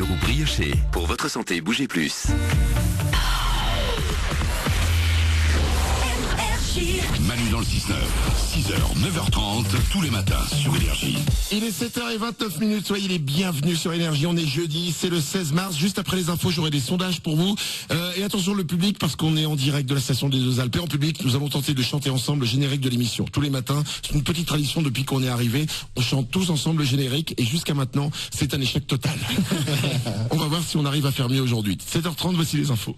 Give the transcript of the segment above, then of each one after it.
Ou brioché. Pour votre santé, bougez plus. Manu dans le 6-9, 6h, 9h30, tous les matins sur Énergie. Il est 7h29, soyez les bienvenus sur Énergie, on est jeudi, c'est le 16 mars, juste après les infos j'aurai des sondages pour vous. Et attention le public, parce qu'on est en direct de la station des Deux Alpes. Et en public, nous avons tenté de chanter ensemble le générique de l'émission. Tous les matins, c'est une petite tradition depuis qu'on est arrivé, on chante tous ensemble le générique, et jusqu'à maintenant, c'est un échec total. On va voir si on arrive à faire mieux aujourd'hui. 7h30, voici les infos.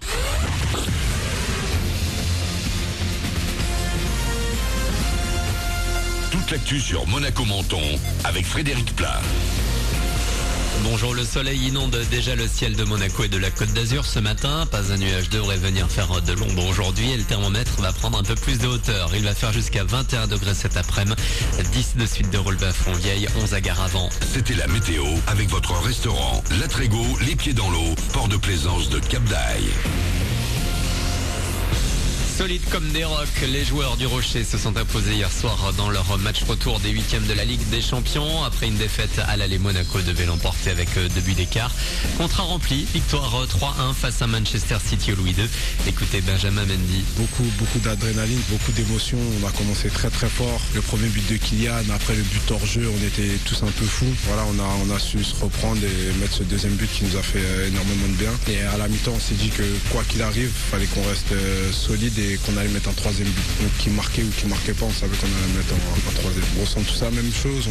Toute l'actu sur Monaco-Menton avec Frédéric Plat. Bonjour, le soleil inonde déjà le ciel de Monaco et de la Côte d'Azur ce matin. Pas un nuage devrait venir faire de l'ombre aujourd'hui et le thermomètre va prendre un peu plus de hauteur. Il va faire jusqu'à 21 degrés cet après-midi, 10 de suite de Rolbert Fontvieille, 11 à Garavant. C'était la météo avec votre restaurant La Trégo, les pieds dans l'eau, port de plaisance de Cap d'Aille. Solides comme des rocs, les joueurs du Rocher se sont imposés hier soir dans leur match retour des huitièmes de la Ligue des Champions. Après une défaite à l'aller, Monaco devait l'emporter avec 2 buts d'écart. Contrat rempli, victoire 3-1 face à Manchester City au Louis II. Écoutez Benjamin Mendy. Beaucoup d'adrénaline, beaucoup d'émotions. On a commencé très fort. Le premier but de Kylian, après le but hors jeu, on était tous un peu fous. Voilà, on a su se reprendre et mettre ce deuxième but qui nous a fait énormément de bien. Et à la mi-temps, on s'est dit que quoi qu'il arrive, il fallait qu'on reste solide et qu'on allait mettre un troisième but. Donc qui marquait ou qui marquait pas, on savait qu'on allait mettre un troisième. On ressent tout ça, même chose.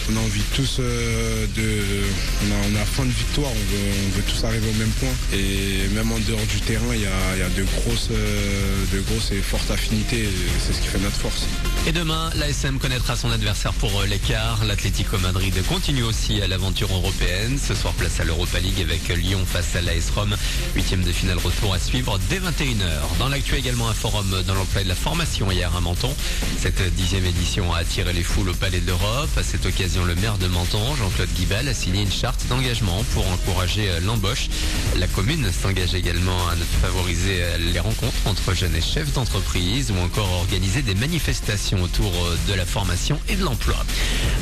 On a envie tous on a faim de victoire. On veut tous arriver au même point. Et même en dehors du terrain, il y a de grosses et fortes affinités. Et c'est ce qui fait notre force. Et demain, l'ASM connaîtra son adversaire pour l'écart. L'Atlético Madrid continue aussi à l'aventure européenne. Ce soir, place à l'Europa League avec Lyon face à l'AS Rome. 8e de finale retour à suivre dès 21h. Dans l'actu également, un forum dans l'emploi de la formation hier à Menton. Cette 10e édition a attiré les foules au Palais de l'Europe. À cette occasion, le maire de Menton, Jean-Claude Guibal, a signé une charte d'engagement pour encourager l'embauche. La commune s'engage également à favoriser les rencontres entre jeunes et chefs d'entreprise ou encore organiser des manifestations autour de la formation et de l'emploi.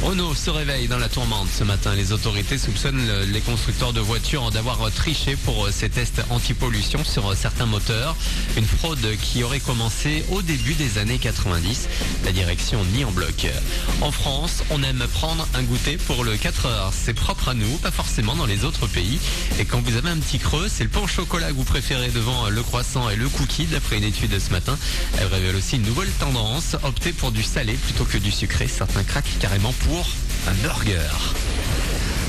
Renault se réveille dans la tourmente ce matin. Les autorités soupçonnent les constructeurs de voitures d'avoir triché pour ces tests anti-pollution sur certains moteurs. Une fraude qui aurait commencé au début des années 90. La direction nie en bloc. En France, on aime prendre un goûter pour le 4 heures. C'est propre à nous, pas forcément dans les autres pays. Et quand vous avez un petit creux, c'est le pain au chocolat que vous préférez devant le croissant et le cookie. D'après une étude ce matin, elle révèle aussi une nouvelle tendance. Opter pour du salé plutôt que du sucré. Certains craquent carrément pour un burger.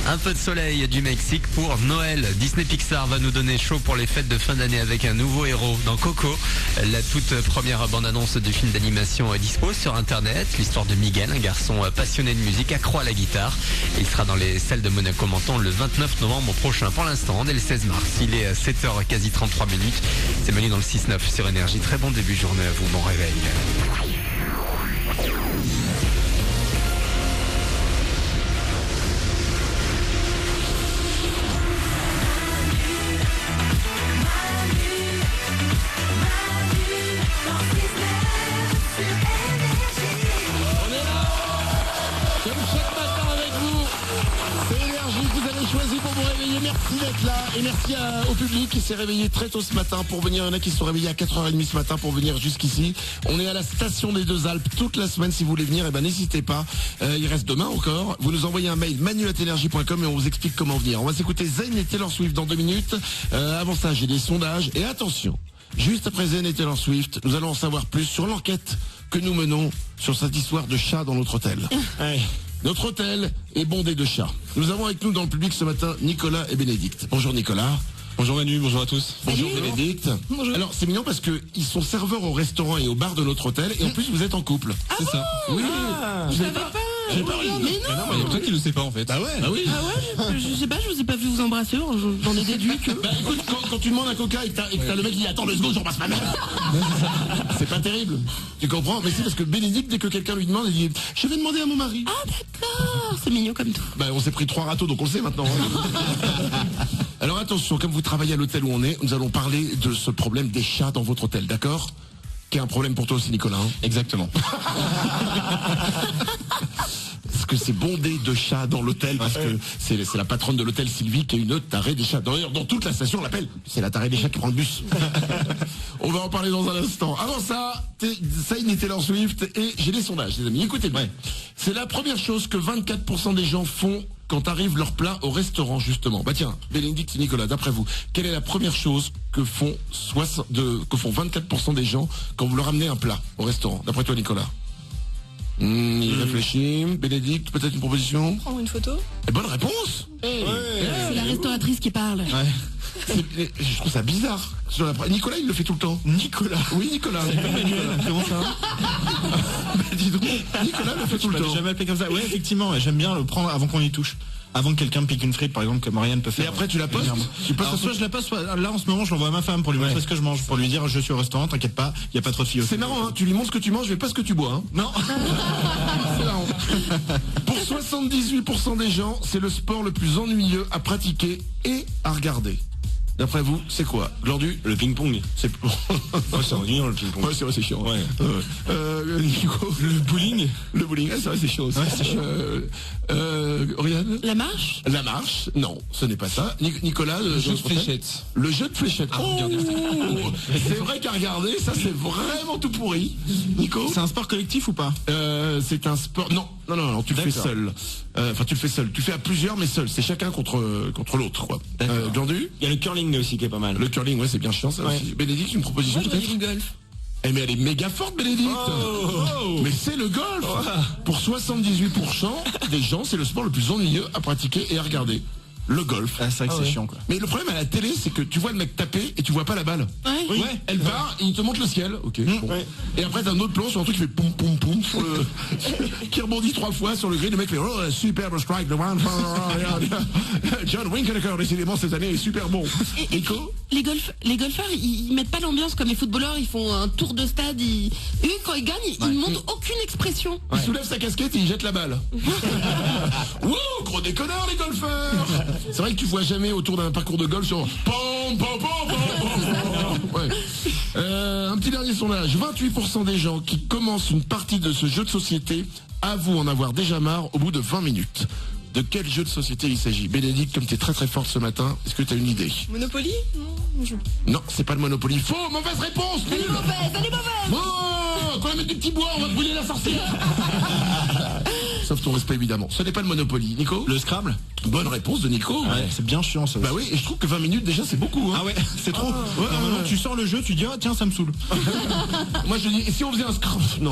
Un peu de soleil du Mexique pour Noël. Disney Pixar va nous donner chaud pour les fêtes de fin d'année avec un nouveau héros dans Coco. La toute première bande-annonce du film d'animation est dispo sur internet. L'histoire de Miguel, un garçon passionné de musique, accro à la guitare. Il sera dans les salles de Monaco-Menton le 29 novembre prochain. Pour l'instant, dès le 16 mars, il est 7h quasi 33 minutes. C'est Manu dans le 6-9 sur Énergie. Très bon début de journée à vous, bon réveil. Choisi pour vous réveiller, merci d'être là et merci au public qui s'est réveillé très tôt ce matin pour venir. Il y en a qui se sont réveillés à 4h30 ce matin pour venir jusqu'ici. On est à la station des Deux Alpes toute la semaine. Si vous voulez venir, n'hésitez pas. Il reste demain encore. Vous nous envoyez un mail manu@energie.com et on vous explique comment venir. On va s'écouter Zayn et Taylor Swift dans 2 minutes. Avant ça, j'ai des sondages et attention. Juste après Zayn et Taylor Swift, nous allons en savoir plus sur l'enquête que nous menons sur cette histoire de chat dans notre hôtel. Ouais. Notre hôtel est bondé de chats. Nous avons avec nous dans le public ce matin Nicolas et Bénédicte. Bonjour Nicolas. Bonjour Manu, bonjour à tous. Bonjour Bénédicte. Bonjour. Alors c'est mignon parce que ils sont serveurs au restaurant et au bar de notre hôtel et en plus vous êtes en couple. C'est ça. Oui. Je savais pas. J'ai pas ri. Mais non. Il y a toi qui le sais pas en fait. Ah ouais. Ah oui. Ah ouais, je sais pas, je vous ai pas vu vous embrasser, j'en ai déduit que... Bah écoute, quand tu demandes un coca et que t'as le mec qui dit attends 2 secondes, j'embrasse ma mère. C'est pas terrible. Tu comprends? Mais c'est parce que Bénédicte, dès que quelqu'un lui demande, elle dit je vais demander à mon mari. Ah d'accord, c'est mignon comme tout. Bah on s'est pris 3 râteaux donc on le sait maintenant. Alors attention, comme vous travaillez à l'hôtel où on est, nous allons parler de ce problème des chats dans votre hôtel, d'accord? Qui est un problème pour toi aussi Nicolas. Exactement. que c'est bondé de chats dans l'hôtel, parce que c'est la patronne de l'hôtel, Sylvie, qui est une tarée des chats. D'ailleurs, dans toute la station, on l'appelle. C'est la tarée des chats qui prend le bus. On va en parler dans un instant. Avant ça, Zayn, Taylor Swift, et j'ai des sondages, les amis. Écoutez bien. C'est la première chose que 24% des gens font quand arrive leur plat au restaurant, justement. Bah tiens, Bénédicte et Nicolas, d'après vous, quelle est la première chose que font 24% des gens quand vous leur amenez un plat au restaurant? D'après toi, Nicolas? Il réfléchit. Bénédicte, peut-être une proposition? Prendre une photo. Bonne réponse. C'est la restauratrice qui parle. Je trouve ça bizarre. Nicolas, il le fait tout le temps. Nicolas. Oui, Nicolas. Comment ça? Dis donc, Nicolas le fait tout le temps. J'ai jamais appelé comme ça. Ouais, effectivement, j'aime bien le prendre avant qu'on y touche. Avant que quelqu'un me pique une frite, par exemple, comme Marianne peut faire. Et après, tu la postes? Alors, soit je la passe, soit là en ce moment je l'envoie à ma femme pour lui montrer ce que je mange, pour lui dire je suis au restaurant, t'inquiète pas, il y a pas trop de filles aussi. C'est marrant, hein, tu lui montres ce que tu manges, mais pas ce que tu bois. Hein. Non. C'est marrant. Pour 78% des gens, c'est le sport le plus ennuyeux à pratiquer et à regarder. D'après vous, c'est quoi? Glandu? Le ping-pong. C'est c'est ennuyant le ping-pong. Ouais, c'est vrai, c'est chiant. Ouais. Nico? Le bowling. Le bowling, c'est vrai, c'est chiant aussi. Ouais, c'est chiant. Oriane? La marche? La marche? Non, ce n'est pas ça. Nicolas? Le jeu de fléchettes. Le jeu de fléchettes. C'est vrai qu'à regarder, ça c'est vraiment tout pourri. Nico? C'est un sport collectif ou pas? C'est un sport. Non, tu le fais seul. Enfin, tu le fais seul. Tu fais à plusieurs, mais seul. C'est chacun contre l'autre, quoi. Glandu? Il y a le curling aussi qui est pas mal. Le curling, ouais, c'est bien chiant ça aussi. Bénédicte, une proposition peut-être? Le golf. Eh mais elle est méga forte, Bénédicte. Mais c'est le golf. Pour 78% des gens, c'est le sport le plus ennuyeux à pratiquer et à regarder. Le golf. Ah, c'est vrai que c'est chiant quoi. Mais le problème à la télé, c'est que tu vois le mec taper et tu vois pas la balle. Ouais. Ouais, elle part et il te montre le ciel. Ok. Bon. Et après t'as un autre plan sur un truc qui fait poum poum poum qui rebondit 3 fois sur le gris. Le mec fait oh superbe strike the one. John Winkelker décidément cette année est super bon. Nico? Les golfeurs, ils mettent pas l'ambiance comme les footballeurs. Ils font un tour de stade. Eux, quand ils gagnent, ils montrent aucune expression. Il soulève sa casquette et il jette la balle. Wouh, gros déconneur les golfeurs. C'est vrai que tu vois jamais autour d'un parcours de golf sur pom pom pom pom. Ouais. Un petit dernier sondage. 28% des gens qui commencent une partie de ce jeu de société avouent en avoir déjà marre au bout de 20 minutes. De quel jeu de société il s'agit? Bénédicte, comme tu es très très forte ce matin, est-ce que tu as une idée? Monopoly? Non, c'est pas le Monopoly. Faux, mauvaise réponse. Elle est mauvaise. Oh, quand on va mettre du petit bois, on va brûler la sorcière. Sauf ton respect évidemment. Ce n'est pas le Monopoly. Nico? Le Scrabble? Bonne réponse de Nico. Ouais, c'est bien chiant ça. Bah oui, et je trouve que 20 minutes déjà c'est beaucoup. Hein. Ah ouais, c'est trop. Normalement tu sors le jeu, tu dis ah tiens ça me saoule. Moi je dis, et si on faisait un Scrabble? Non.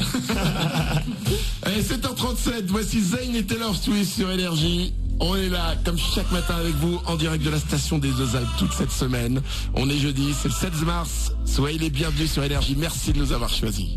Allez, 7h37, voici Zayn et Taylor Swift sur Énergie. On est là, comme chaque matin avec vous, en direct de la station des Deux Alpes toute cette semaine. On est jeudi, c'est le 7 mars. Soyez les bienvenus sur Énergie. Merci de nous avoir choisis.